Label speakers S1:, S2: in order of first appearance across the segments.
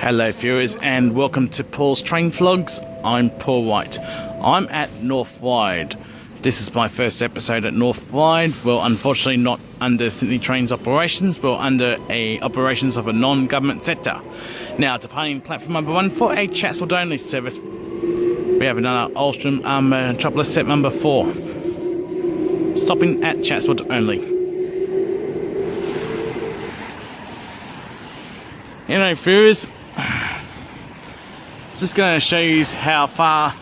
S1: Hello viewers and welcome to Paul's Train Vlogs. I'm Paul White. I'm at North Ryde. This is my first episode at North Ryde. Well, unfortunately not under Sydney Trains operations, but under operations of a non-government sector. Now, departing platform number 1 for a Chatswood only service, we have another Alstom Metropolis set number 4. Stopping at Chatswood only. Anyway viewers, just going to show you how far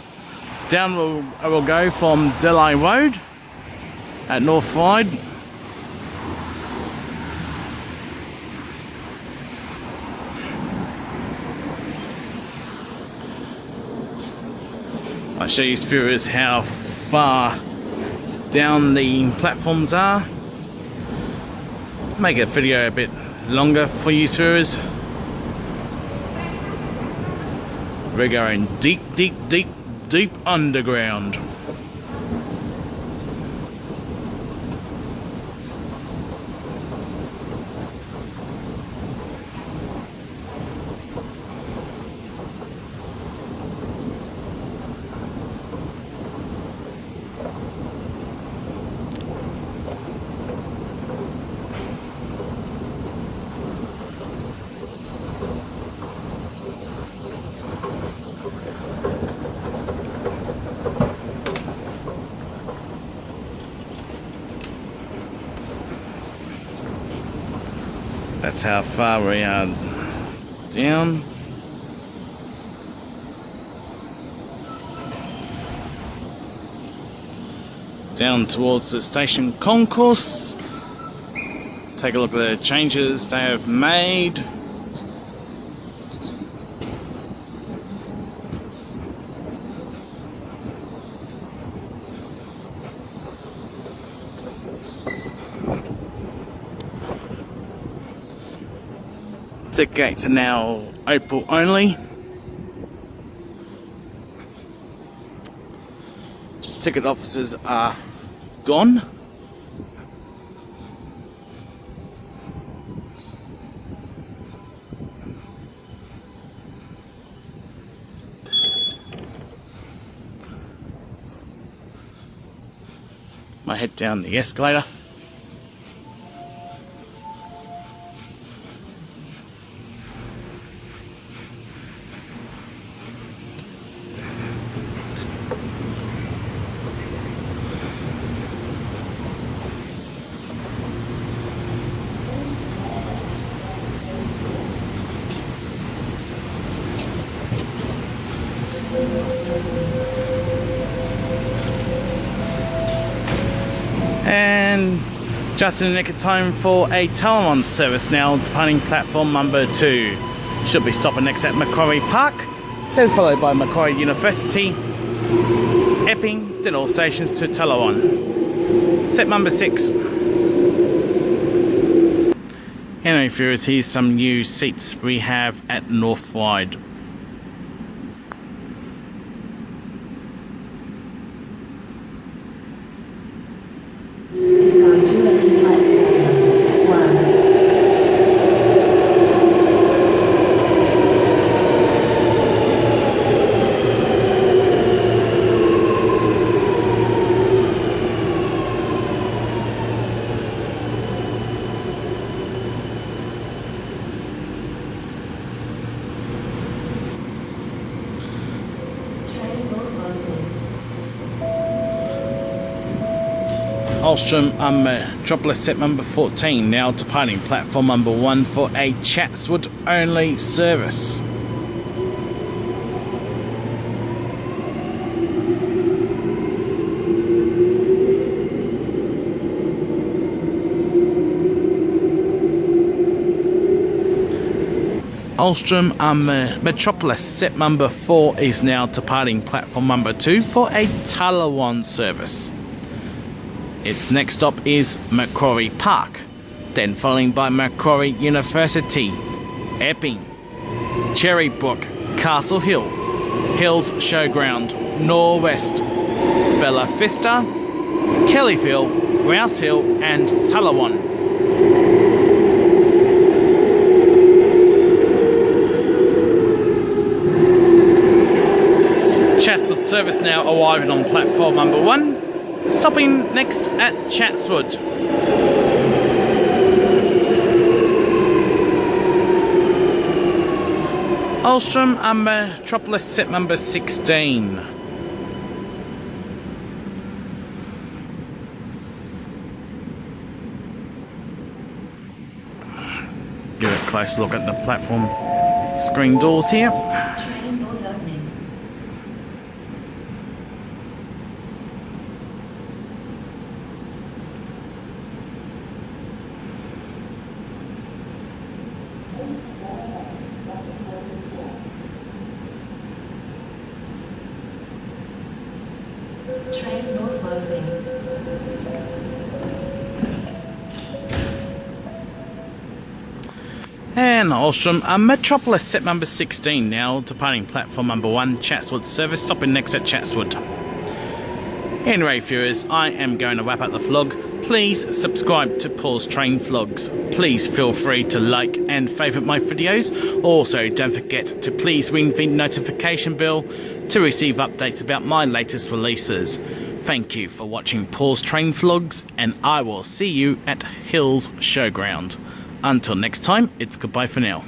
S1: down I will go from Delhi Road at North Ryde. I'll show you viewers how far down the platforms are. Make a video a bit longer for you viewers. We're going deep, deep, deep, deep underground. That's how far we are down. Down towards the station concourse. Take a look at the changes they have made. Ticket gates are now Opal only. Ticket officers are gone. I head down the escalator. And just in the nick of time for a Tallawong service now, departing platform number 2. Should be stopping next at Macquarie Park, then followed by Macquarie University, Epping, then all stations to Tallawong. Set number 6. Anyway viewers, here's some new seats we have at North Ryde.
S2: Is going to enter platform 1.
S1: Alstom Metropolis set number 14 now departing platform number 1 for a Chatswood only service. Ulstrom Metropolis set number 4 is now departing platform number 2 for a Tallawong service. Its next stop is Macquarie Park, then following by Macquarie University, Epping, Cherrybrook, Castle Hill, Hills Showground, Norwest, Bella Vista, Kellyville, Rouse Hill and Tallawong. Chatswood service now arriving on platform number 1, stopping next at Chatswood. Ulstrom Metropolis set number 16. Give a close look at the platform screen doors here.
S2: Train doors opening. Train doors closing.
S1: And Ulstrom Metropolis set number 16 now departing platform number 1, Chatswood service, stopping next at Chatswood. Anyway, viewers, I am going to wrap up the vlog. Please subscribe to Paul's Train Vlogs. Please feel free to like and favourite my videos. Also, don't forget to please ring the notification bell to receive updates about my latest releases. Thank you for watching Paul's Train Vlogs, and I will see you at Hills Showground. Until next time, it's goodbye for now.